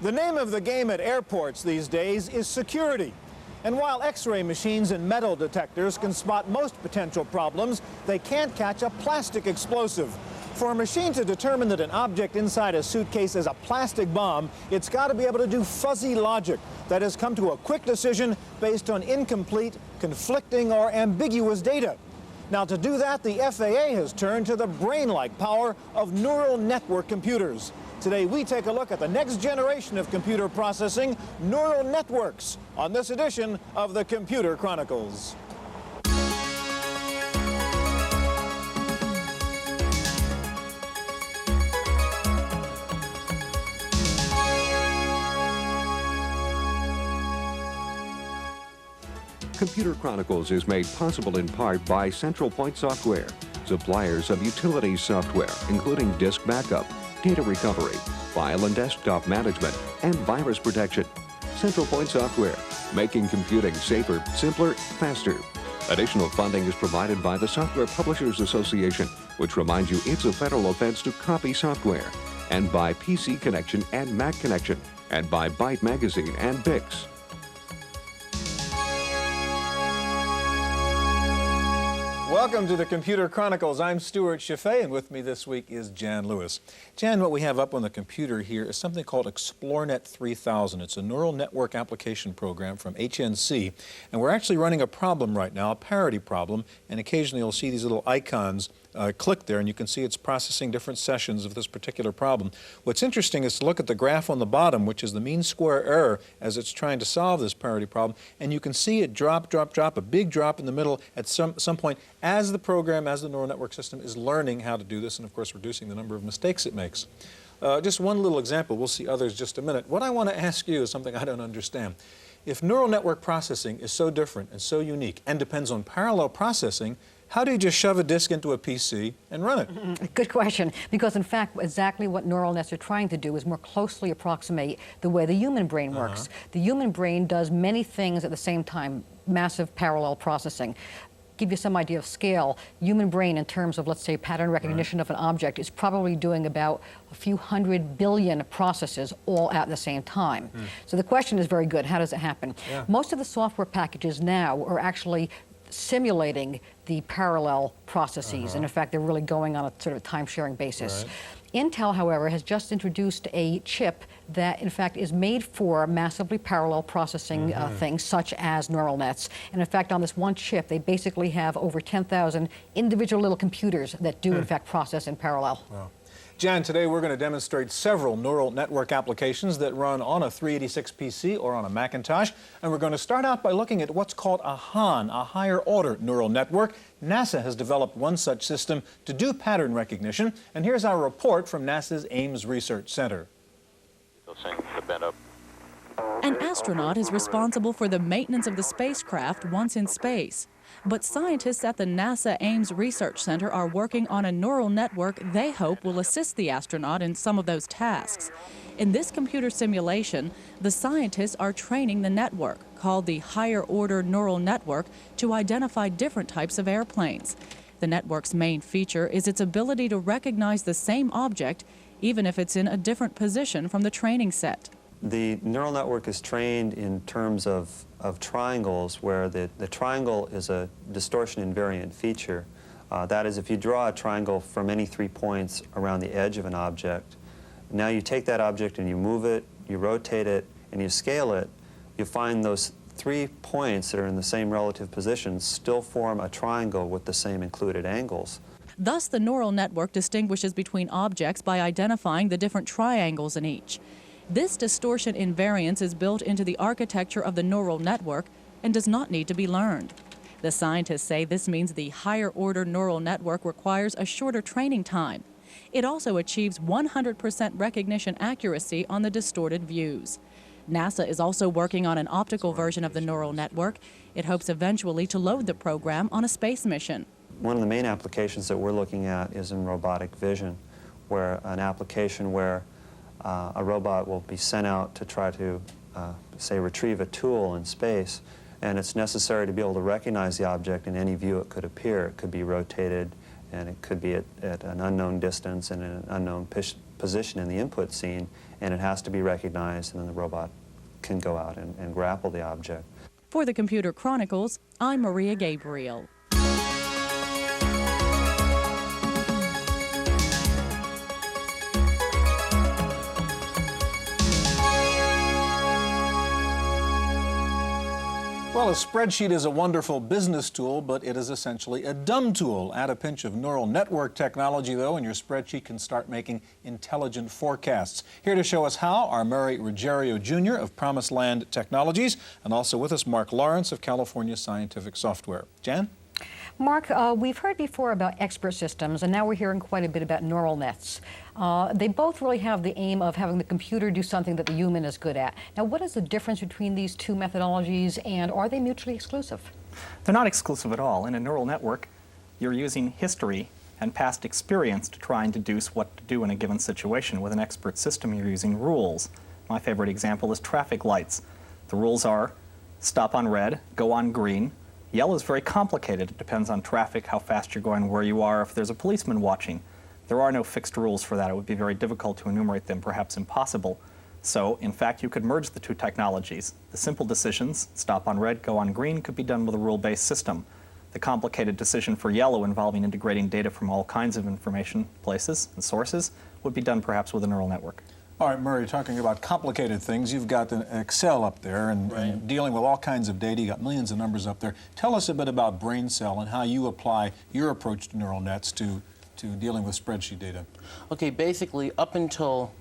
The name of the game at airports these days is security. And while X-ray machines and metal detectors can spot most potential problems, they can't catch a plastic explosive. For a machine to determine that an object inside a suitcase is a plastic bomb, it's got to be able to do fuzzy logic that has come to a quick decision based on incomplete, conflicting, or ambiguous data. Now, to do that, the FAA has turned to the brain-like power of neural network computers. Today, we take a look at the next generation of computer processing, neural networks, on this edition of the Computer Chronicles. Computer Chronicles is made possible in part by Central Point Software, suppliers of utilities software, including disk backup, data recovery, file and desktop management, and virus protection. Central Point Software, making computing safer, simpler, faster. Additional funding is provided by the Software Publishers Association, which reminds you it's a federal offense to copy software, and by PC Connection and Mac Connection, and by Byte Magazine and Bix. Welcome to the Computer Chronicles. I'm Stuart Chaffee, and with me this week is Jan Lewis. Jan, what we have up on the computer here is something called ExploreNet 3000. It's a neural network application program from HNC, and we're actually running a problem right now, a parity problem, and occasionally you'll see these little icons click there, and you can see it's processing different sessions of this particular problem. What's interesting is to look at the graph on the bottom, which is the mean square error as it's trying to solve this parity problem, and you can see it drop, a big drop in the middle at some point as the program, as the neural network system is learning how to do this, and of course reducing the number of mistakes it makes. Just one little example, we'll see others in just a minute. What I want to ask you is something I don't understand. If neural network processing is so different and so unique and depends on parallel processing, how do you just shove a disk into a PC and run it? Good question, because in fact exactly what neural nets are trying to do is more closely approximate the way the human brain works. The human brain does many things at the same time, massive parallel processing. Give you some idea of scale, human brain in terms of, let's say, pattern recognition of an object is probably doing about a few 100 billion processes all at the same time. So the question is very good, how does it happen? Most of the software packages now are actually simulating the parallel processes, and in fact they're really going on a sort of time-sharing basis. Intel, however, has just introduced a chip that in fact is made for massively parallel processing things such as neural nets. And in fact on this one chip they basically have over 10,000 individual little computers that do in fact process in parallel. Wow. Jan, today we're going to demonstrate several neural network applications that run on a 386 PC or on a Macintosh, and we're going to start out by looking at what's called a HAN, a higher order neural network. NASA has developed one such system to do pattern recognition, and here's our report from NASA's Ames Research Center. An astronaut is responsible for the maintenance of the spacecraft once in space. But scientists at the NASA Ames Research Center are working on a neural network they hope will assist the astronaut in some of those tasks. In this computer simulation, the scientists are training the network, called the higher order neural network, to identify different types of airplanes. The network's main feature is its ability to recognize the same object, even if it's in a different position from the training set. The neural network is trained in terms of triangles, where the triangle is a distortion invariant feature. That is, if you draw a triangle from any 3 points around the edge of an object, now you take that object and you move it, you rotate it, and you scale it, you find those 3 points that are in the same relative positions still form a triangle with the same included angles. Thus, the neural network distinguishes between objects by identifying the different triangles in each. This distortion invariance is built into the architecture of the neural network and does not need to be learned. The scientists say this means the higher order neural network requires a shorter training time. It also achieves 100% recognition accuracy on the distorted views. NASA is also working on an optical version of the neural network. It hopes eventually to load the program on a space mission. One of the main applications that we're looking at is in robotic vision, where an application where a robot will be sent out to try to, say, retrieve a tool in space, and it's necessary to be able to recognize the object in any view it could appear. It could be rotated, and it could be at an unknown distance and in an unknown position in the input scene, and it has to be recognized, and then the robot can go out and grapple the object. For the Computer Chronicles, I'm Maria Gabriel. Well, a spreadsheet is a wonderful business tool, but it is essentially a dumb tool. Add a pinch of neural network technology, though, and your spreadsheet can start making intelligent forecasts. Here to show us how are Murray Ruggiero Jr. of Promised Land Technologies, and also with us Mark Lawrence of California Scientific Software. Jan? Mark, we've heard before about expert systems, and now we're hearing quite a bit about neural nets. They both really have the aim of having the computer do something that the human is good at. Now, what is the difference between these two methodologies, and are they mutually exclusive? They're not exclusive at all. In a neural network, you're using history and past experience to try and deduce what to do in a given situation. With an expert system, you're using rules. My favorite example is traffic lights. The rules are stop on red, go on green. Yellow is very complicated. It depends on traffic, how fast you're going, where you are, if there's a policeman watching. There are no fixed rules for that. It would be very difficult to enumerate them, perhaps impossible. So, in fact, you could merge the two technologies. The simple decisions, stop on red, go on green, could be done with a rule-based system. The complicated decision for yellow, involving integrating data from all kinds of information places and sources, would be done perhaps with a neural network. All right, Murray, talking about complicated things, you've got an Excel up there and dealing with all kinds of data. You've got millions of numbers up there. Tell us a bit about Braincel and how you apply your approach to neural nets to dealing with spreadsheet data. Okay, basically, up until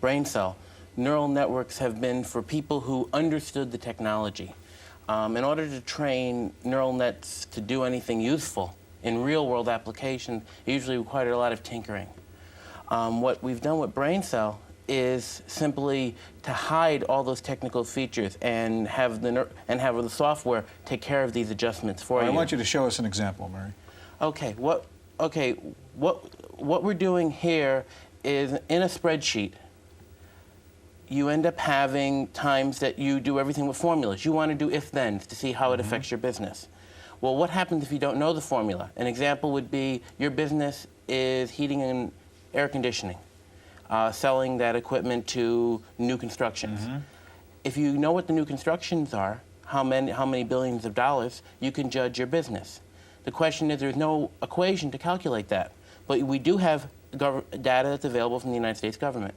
Braincel, neural networks have been for people who understood the technology. In order to train neural nets to do anything useful in real-world applications, it usually required a lot of tinkering. What we've done with Braincel is simply to hide all those technical features and have the software take care of these adjustments for you. I want you to show us an example, Murray. Okay, what we're doing here is in a spreadsheet, you end up having times that you do everything with formulas. You want to do if-thens to see how it affects your business. Well, what happens if you don't know the formula? An example would be your business is heating and air conditioning, selling that equipment to new constructions. If you know what the new constructions are, how many billions of dollars, you can judge your business. The question is, there's no equation to calculate that. But we do have data that's available from the United States government.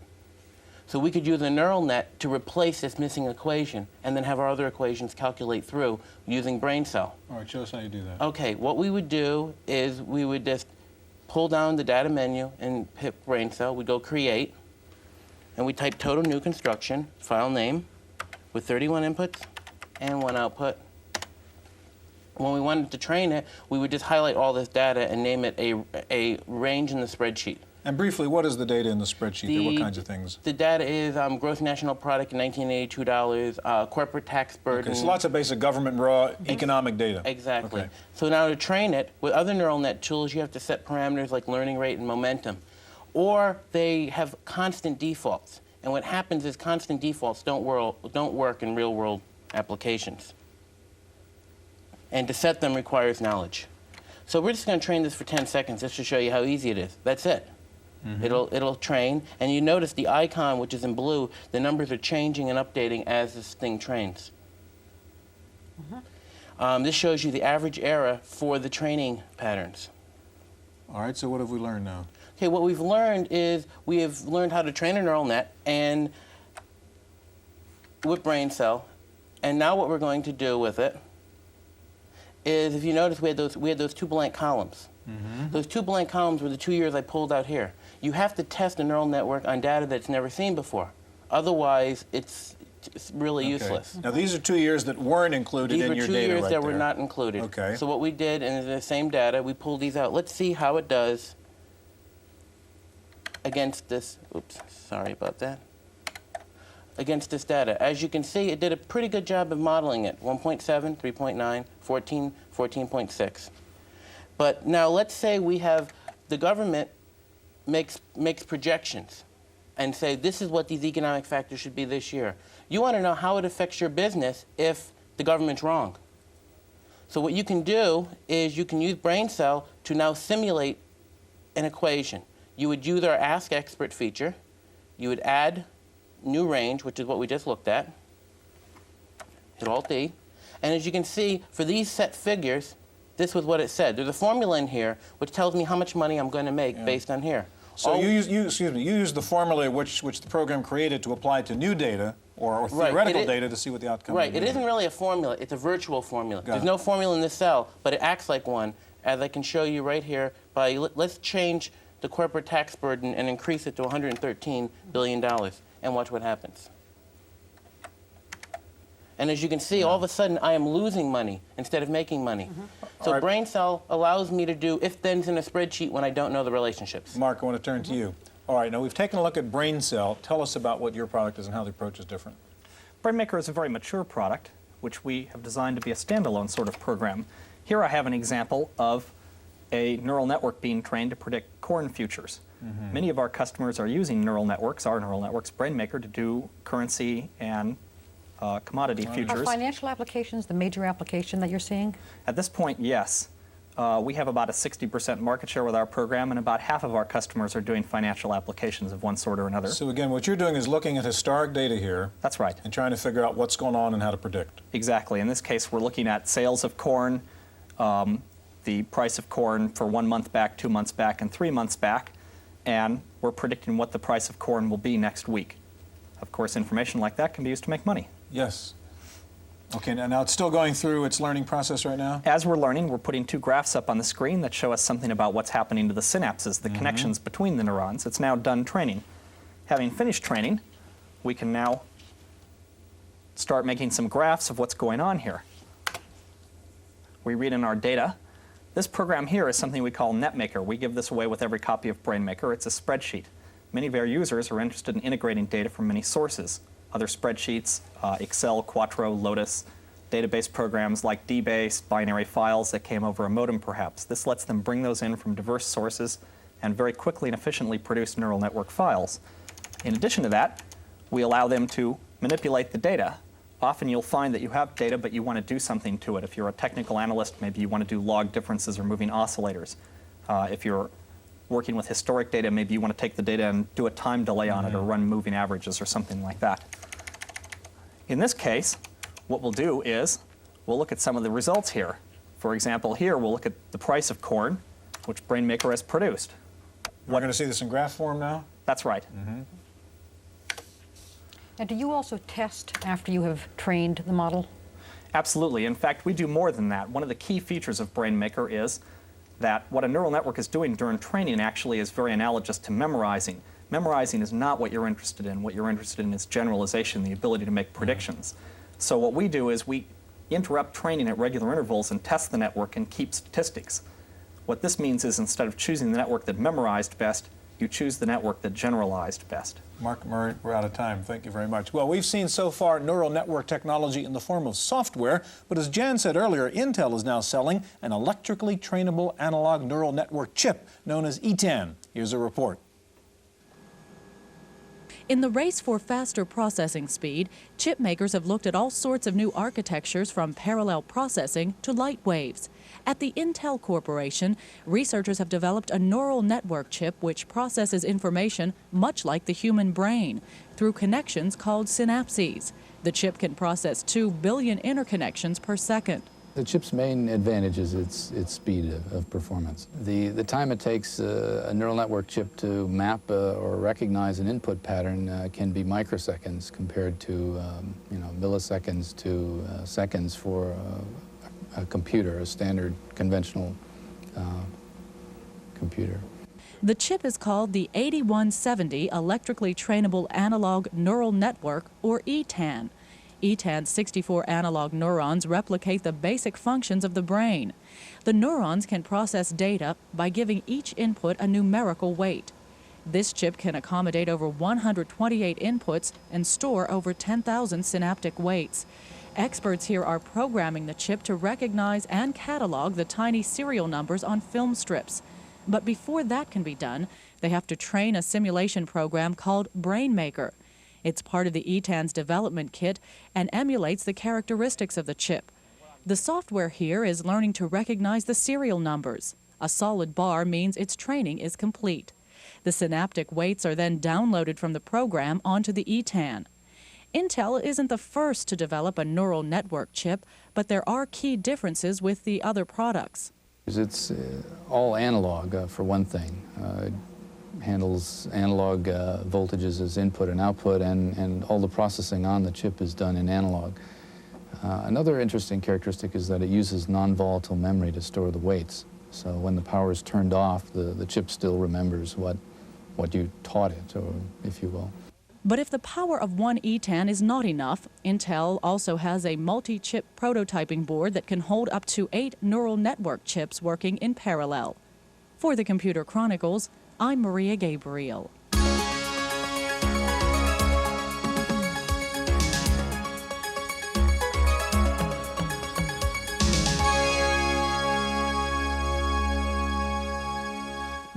So we could use a neural net to replace this missing equation and then have our other equations calculate through using Braincel. All right, show us how you do that. Okay, what we would do is we would just pull down the data menu and hit Braincel. We'd go create, and we type total new construction, file name, with 31 inputs and 1 output. When we wanted to train it, we would just highlight all this data and name it a range in the spreadsheet. And briefly, what is the data in the spreadsheet? What kinds of things? The data is gross national product in $1982, corporate tax burden. Okay, so lots of basic government raw economic data. Exactly. Okay. So now to train it, with other neural net tools, you have to set parameters like learning rate and momentum. Or they have constant defaults. And what happens is constant defaults don't work in real-world applications. And to set them requires knowledge. So we're just going to train this for 10 seconds just to show you how easy it is. That's it. It'll train, and you notice the icon, which is in blue, the numbers are changing and updating as this thing trains. This shows you the average error for the training patterns. All right, so what have we learned now? Okay, what we've learned is we have learned how to train a neural net and with Braincel, and now what we're going to do with it is, if you notice, we had those 2 blank columns. Those 2 blank columns were the 2 years I pulled out here. You have to test a neural network on data that's never seen before. Otherwise, it's really useless. Now, these are 2 years that weren't included in your data. These were 2 years right that there. were not included. Okay. So what we did, in the same data, we pulled these out. Let's see how it does against this. Oops, sorry about that. Against this data. As you can see, it did a pretty good job of modeling it. 1.7, 3.9, 14, 14.6. But now let's say we have the government makes projections and say this is what these economic factors should be this year. You want to know how it affects your business if the government's wrong. So what you can do is you can use Braincel to now simulate an equation. You would use our Ask Expert feature, You would add new range, which is what we just looked at. Hit Alt-D. And as you can see, for these set figures, this was what it said. There's a formula in here which tells me how much money I'm going to make based on here. So you use the formula which the program created to apply to new data or theoretical data to see what the outcome Right. would be. It isn't really a formula. It's a virtual formula. There's no formula in this cell, but it acts like one, as I can show you right here by, let's change the corporate tax burden and increase it to $113 billion, and watch what happens. And as you can see, all of a sudden, I am losing money instead of making money. So Braincel allows me to do if-thens in a spreadsheet when I don't know the relationships. Mark, I want to turn to you. All right, now we've taken a look at Braincel. Tell us about what your product is and how the approach is different. BrainMaker is a very mature product, which we have designed to be a standalone sort of program. Here I have an example of a neural network being trained to predict corn futures. Many of our customers are using neural networks, our neural networks, BrainMaker, to do currency and commodity futures. Are financial applications the major application that you're seeing? At this point, yes. We have about a 60% market share with our program, and about half of our customers are doing financial applications of one sort or another. So again, what you're doing is looking at historic data here. That's right. And trying to figure out what's going on and how to predict. Exactly. In this case, we're looking at sales of corn, the price of corn for 1 month back, 2 months back, and 3 months back, and we're predicting what the price of corn will be next week. Of course, information like that can be used to make money. Yes. Okay, now it's still going through its learning process right now? As we're learning, we're putting 2 graphs up on the screen that show us something about what's happening to the synapses, the connections between the neurons. It's now done training. Having finished training, we can now start making some graphs of what's going on here. We read in our data. This program here is something we call NetMaker. We give this away with every copy of BrainMaker. It's a spreadsheet. Many of our users are interested in integrating data from many sources. Other spreadsheets, Excel, Quattro, Lotus, database programs like DBase, binary files that came over a modem perhaps. This lets them bring those in from diverse sources and very quickly and efficiently produce neural network files. In addition to that, we allow them to manipulate the data. Often you'll find that you have data, but you want to do something to it. If you're a technical analyst, maybe you want to do log differences or moving oscillators. If you're working with historic data, maybe you want to take the data and do a time delay on it or run moving averages or something like that. In this case, what we'll do is we'll look at some of the results here. For example, here we'll look at the price of corn, which BrainMaker has produced. We're going to see this in graph form now? That's right. Now, do you also test after you have trained the model? Absolutely. In fact, we do more than that. One of the key features of BrainMaker is that what a neural network is doing during training actually is very analogous to memorizing. Memorizing is not what you're interested in. What you're interested in is generalization, the ability to make predictions. So what we do is we interrupt training at regular intervals and test the network and keep statistics. What this means is instead of choosing the network that memorized best, you choose the network that generalized best. Mark Murray, we're out of time. Thank you very much. Well, we've seen so far neural network technology in the form of software, but as Jan said earlier, Intel is now selling an electrically trainable analog neural network chip known as E10. Here's a report. In the race for faster processing speed, chip makers have looked at all sorts of new architectures from parallel processing to light waves. At the Intel Corporation, researchers have developed a neural network chip which processes information much like the human brain through connections called synapses. The chip can process 2 billion interconnections per second. The chip's main advantage is its speed of performance. The time it takes a neural network chip to map or recognize an input pattern can be microseconds compared to milliseconds to seconds for a computer, a standard conventional computer. The chip is called the 8170 Electrically Trainable Analog Neural Network, or ETAN. ETAN's 64 analog neurons replicate the basic functions of the brain. The neurons can process data by giving each input a numerical weight. This chip can accommodate over 128 inputs and store over 10,000 synaptic weights. Experts here are programming the chip to recognize and catalog the tiny serial numbers on film strips. But before that can be done, they have to train a simulation program called BrainMaker. It's part of the ETAN's development kit and emulates the characteristics of the chip. The software here is learning to recognize the serial numbers. A solid bar means its training is complete. The synaptic weights are then downloaded from the program onto the ETAN. Intel isn't the first to develop a neural network chip, but there are key differences with the other products. It's all analog, for one thing. It handles analog voltages as input and output, and all the processing on the chip is done in analog. Another interesting characteristic is that it uses non-volatile memory to store the weights. So when the power is turned off, the chip still remembers what you taught it, or if you will. But if the power of one ETAN is not enough, Intel also has a multi-chip prototyping board that can hold up to 8 neural network chips working in parallel. For the Computer Chronicles, I'm Maria Gabriel.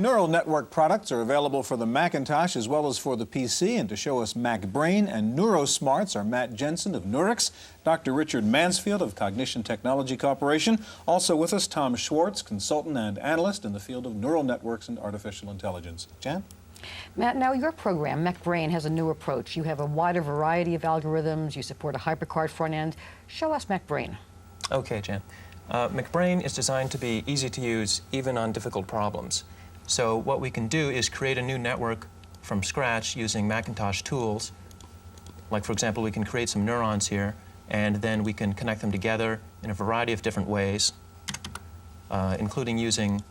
Neural network products are available for the Macintosh as well as for the PC, and to show us MacBrain and NeuroSMARTS are Matt Jensen of Neurix, Dr. Richard Mansfield of Cognition Technology Corporation. Also with us, Tom Schwartz, consultant and analyst in the field of neural networks and artificial intelligence. Jan? Matt, now your program, MacBrain, has a new approach. You have a wider variety of algorithms. You support a hypercard front end. Show us MacBrain. Okay, Jan. MacBrain is designed to be easy to use even on difficult problems. So what we can do is create a new network from scratch using Macintosh tools. Like, for example, we can create some neurons here, and then we can connect them together in a variety of different ways, including using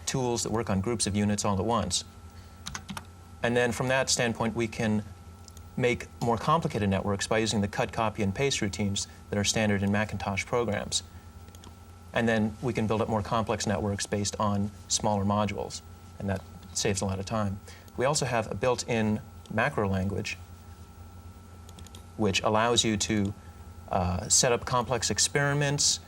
tools that work on groups of units all at once. And then from that standpoint, we can make more complicated networks by using the cut, copy, and paste routines that are standard in Macintosh programs. And then we can build up more complex networks based on smaller modules, and that saves a lot of time. We also have a built-in macro language which allows you to set up complex experiments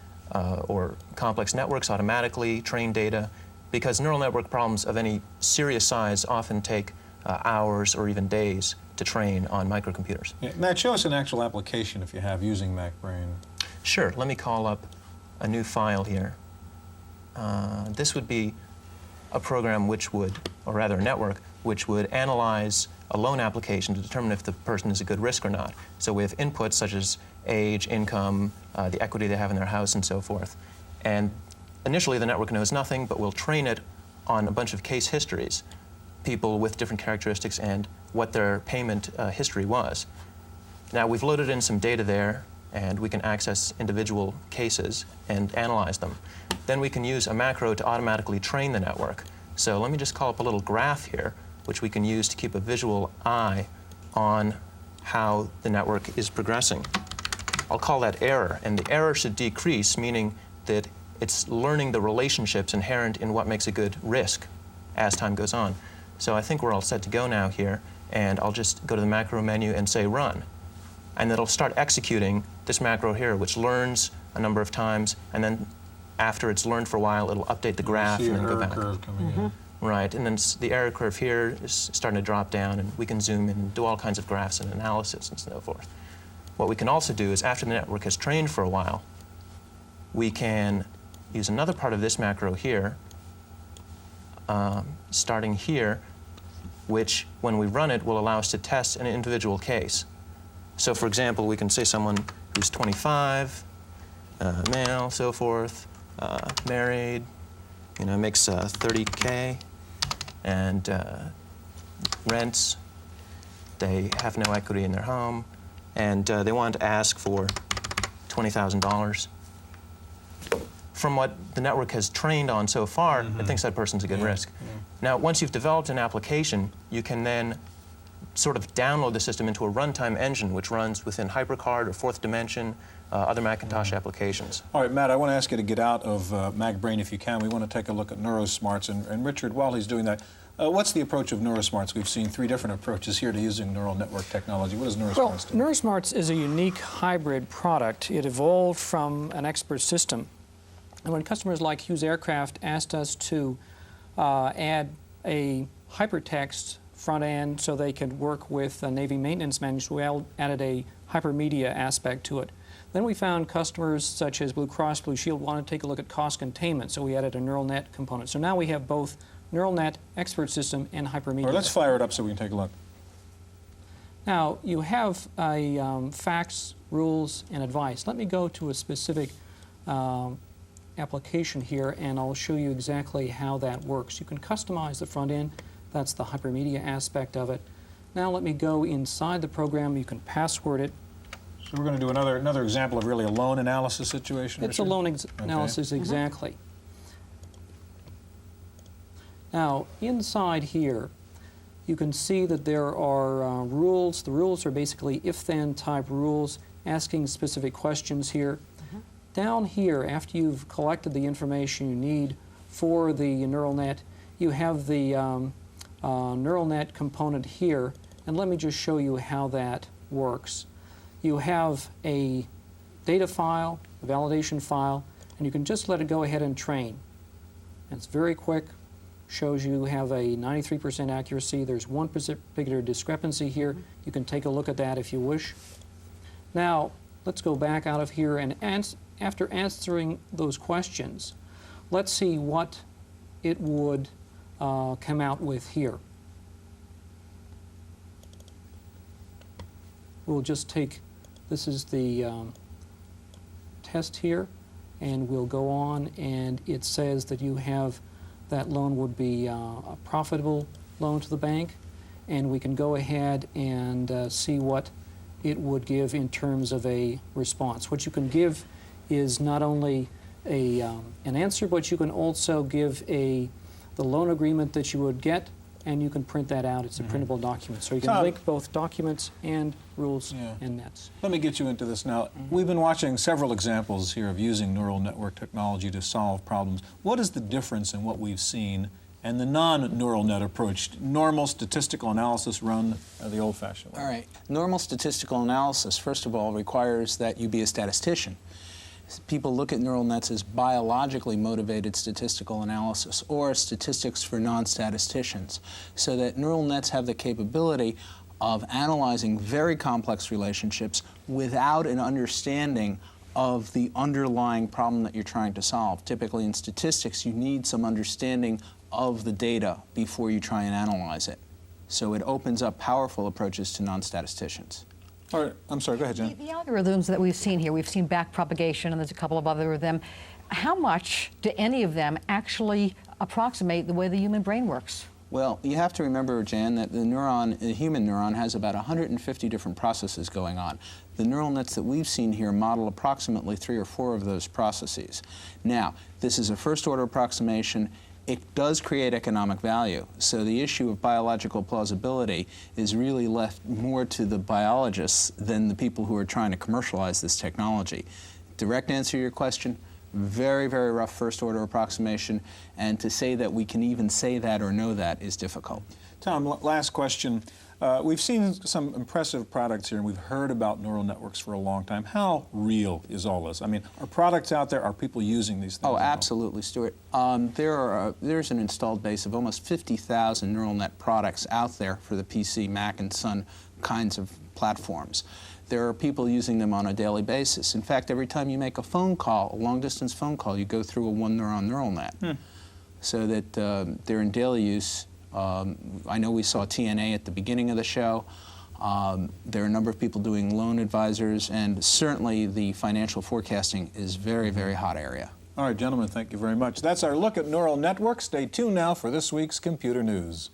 or complex networks automatically, train data, because neural network problems of any serious size often take hours or even days to train on microcomputers. Yeah, Matt, show us an actual application if you have using MacBrain. Sure. Let me call up a new file here. This would be a program which would, or rather a network, which would analyze a loan application to determine if the person is a good risk or not. So we have inputs such as age, income, the equity they have in their house, and so forth. And initially the network knows nothing, but we'll train it on a bunch of case histories, people with different characteristics and what their payment history was. Now we've loaded in some data there, and we can access individual cases and analyze them. Then we can use a macro to automatically train the network. So let me just call up a little graph here, which we can use to keep a visual eye on how the network is progressing. I'll call that error, and the error should decrease, meaning that it's learning the relationships inherent in what makes a good risk as time goes on. So I think we're all set to go now here, and I'll just go to the macro menu and say run. And it'll start executing this macro here, which learns a number of times, and then after it's learned for a while, it'll update the graph and then go back. Curve coming in. Right, and then the error curve here is starting to drop down, and we can zoom in and do all kinds of graphs and analysis and so forth. What we can also do is, after the network has trained for a while, we can use another part of this macro here, starting here, which, when we run it, will allow us to test an individual case. So, for example, we can say someone who's 25, male, so forth, married, makes $30K, and rents. They have no equity in their home, and they want to ask for $20,000. From what the network has trained on so far, it thinks that person's a good risk. Now, once you've developed an application, you can then sort of download the system into a runtime engine which runs within HyperCard or Fourth Dimension, other Macintosh applications. All right, Matt, I want to ask you to get out of MacBrain if you can. We want to take a look at NeuroSMARTS. And Richard, while he's doing that, what's the approach of NeuroSMARTS? We've seen 3 different approaches here to using neural network technology. What does NeuroSMARTS do? NeuroSMARTS is a unique hybrid product. It evolved from an expert system. And when customers like Hughes Aircraft asked us to add a hypertext front end so they could work with Navy maintenance management, we added a hypermedia aspect to it. Then we found customers such as Blue Cross Blue Shield wanted to take a look at cost containment, so we added a neural net component. So now we have both neural net, expert system, and hypermedia. All right, let's fire it up so we can take a look. Now, you have facts, rules, and advice. Let me go to a specific application here, and I'll show you exactly how that works. You can customize the front end. That's the hypermedia aspect of it. Now let me go inside the program. You can password it. So we're going to do another example of really a loan analysis situation? It's a loan analysis, exactly. Now, inside here, you can see that there are rules. The rules are basically if-then type rules, asking specific questions here. Down here, after you've collected the information you need for the neural net, you have the neural net component here, and let me just show you how that works. You have a data file, a validation file, and you can just let it go ahead and train. And it's very quick, shows you have a 93% accuracy. There's one particular discrepancy here. You can take a look at that if you wish. Now, let's go back out of here, and after answering those questions, let's see what it would come out with here. We'll just take, this is the test here, and we'll go on, and it says that you have, that loan would be a profitable loan to the bank, and we can go ahead and see what it would give in terms of a response. What you can give is not only an answer, but you can also give the loan agreement that you would get, and you can print that out. It's a printable document. So you can link both documents and rules and nets. Let me get you into this now. We've been watching several examples here of using neural network technology to solve problems. What is the difference in what we've seen and the non-neural net approach? Normal statistical analysis run the old-fashioned way. All right. Normal statistical analysis, first of all, requires that you be a statistician. People look at neural nets as biologically motivated statistical analysis, or statistics for non-statisticians, so that neural nets have the capability of analyzing very complex relationships without an understanding of the underlying problem that you're trying to solve. Typically in statistics, you need some understanding of the data before you try and analyze it. So it opens up powerful approaches to non-statisticians. All right, I'm sorry, go ahead, Jen. The algorithms that we've seen here, we've seen backpropagation, and there's a couple of other of them. How much do any of them actually approximate the way the human brain works? Well, you have to remember, Jan, that the human neuron has about 150 different processes going on. The neural nets that we've seen here model approximately 3 or 4 of those processes. Now, this is a first-order approximation. It does create economic value, so the issue of biological plausibility is really left more to the biologists than the people who are trying to commercialize this technology. Direct answer to your question, very, very rough first-order approximation, and to say that we can even say that or know that is difficult. Tom, last question. We've seen some impressive products here, and we've heard about neural networks for a long time. How real is all this? I mean, are products out there? Are people using these things? Oh, absolutely, Stuart. There's an installed base of almost 50,000 neural net products out there for the PC, Mac, and Sun kinds of platforms. There are people using them on a daily basis. In fact, every time you make a phone call, a long-distance phone call, you go through a one-neuron neural net, so that they're in daily use. I know we saw TNA at the beginning of the show. There are a number of people doing loan advisors, and certainly the financial forecasting is very, very hot area. All right, gentlemen, thank you very much. That's our look at neural networks. Stay tuned now for this week's Computer News.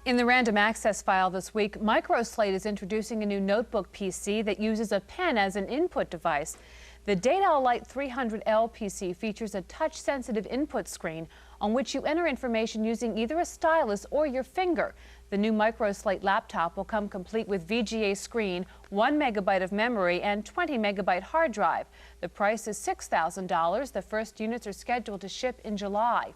In the random access file this week, MicroSlate is introducing a new notebook PC that uses a pen as an input device. The Data Lite 300L PC features a touch-sensitive input screen on which you enter information using either a stylus or your finger. The new MicroSlate laptop will come complete with VGA screen, 1 megabyte of memory, and 20 megabyte hard drive. The price is $6,000. The first units are scheduled to ship in July.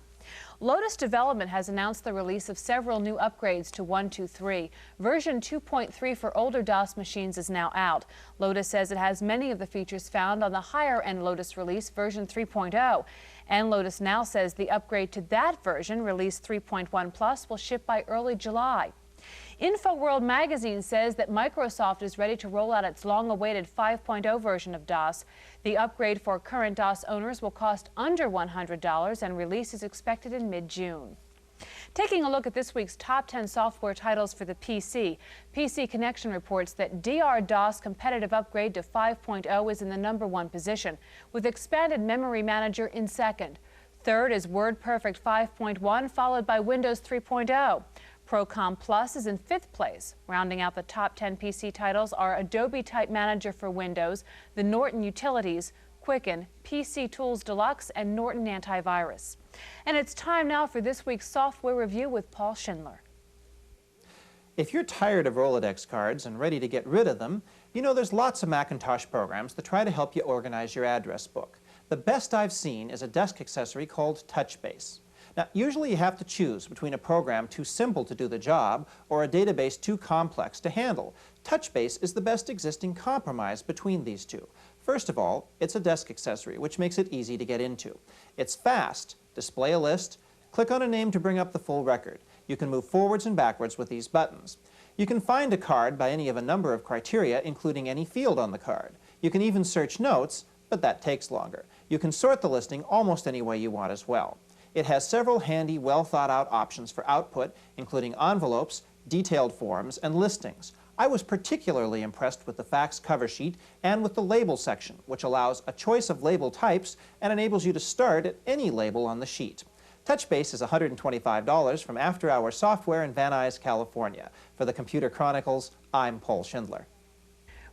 Lotus Development has announced the release of several new upgrades to 1.2.3. Version 2.3 for older DOS machines is now out. Lotus says it has many of the features found on the higher-end Lotus release, version 3.0. And Lotus now says the upgrade to that version, release 3.1 Plus, will ship by early July. InfoWorld magazine says that Microsoft is ready to roll out its long-awaited 5.0 version of DOS. The upgrade for current DOS owners will cost under $100, and release is expected in mid-June. Taking a look at this week's top 10 software titles for the PC, PC Connection reports that DR-DOS competitive upgrade to 5.0 is in the #1 position, with Expanded Memory Manager in second. Third is WordPerfect 5.1, followed by Windows 3.0. Procom Plus is in 5th place. Rounding out the top 10 PC titles are Adobe Type Manager for Windows, the Norton Utilities, Quicken, PC Tools Deluxe, and Norton Antivirus. And it's time now for this week's software review with Paul Schindler. If you're tired of Rolodex cards and ready to get rid of them, you know there's lots of Macintosh programs that try to help you organize your address book. The best I've seen is a desk accessory called TouchBase. Now, usually you have to choose between a program too simple to do the job or a database too complex to handle. TouchBase is the best existing compromise between these two. First of all, it's a desk accessory, which makes it easy to get into. It's fast. Display a list, click on a name to bring up the full record. You can move forwards and backwards with these buttons. You can find a card by any of a number of criteria, including any field on the card. You can even search notes, but that takes longer. You can sort the listing almost any way you want as well. It has several handy, well-thought-out options for output, including envelopes, detailed forms, and listings. I was particularly impressed with the facts cover sheet and with the label section, which allows a choice of label types and enables you to start at any label on the sheet. TouchBase is $125 from After Hours Software in Van Nuys, California. For the Computer Chronicles, I'm Paul Schindler.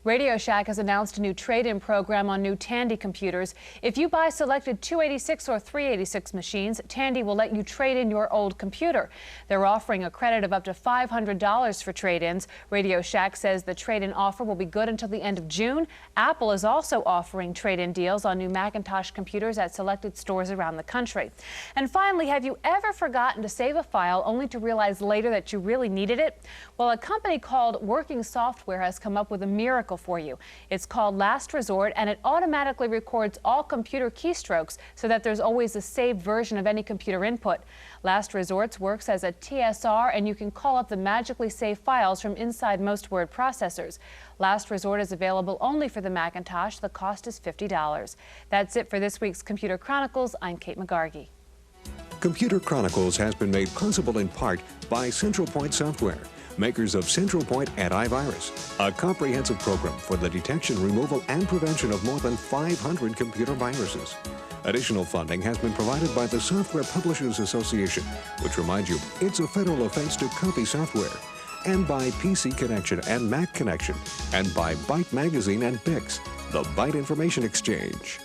Radio Shack has announced a new trade-in program on new Tandy computers. If you buy selected 286 or 386 machines, Tandy will let you trade in your old computer. They're offering a credit of up to $500 for trade-ins. Radio Shack says the trade-in offer will be good until the end of June. Apple is also offering trade-in deals on new Macintosh computers at selected stores around the country. And finally, have you ever forgotten to save a file only to realize later that you really needed it? Well, a company called Working Software has come up with a miracle for you. It's called Last Resort, and it automatically records all computer keystrokes so that there's always a saved version of any computer input. Last Resort works as a TSR, and you can call up the magically saved files from inside most word processors. Last Resort is available only for the Macintosh. The cost is $50. That's it for this week's Computer Chronicles. I'm Kate McGargy. Computer Chronicles has been made possible in part by Central Point Software, makers of Central Point Antivirus, a comprehensive program for the detection, removal, and prevention of more than 500 computer viruses. Additional funding has been provided by the Software Publishers Association, which reminds you it's a federal offense to copy software, and by PC Connection and Mac Connection, and by Byte Magazine and Bix, the Byte Information Exchange.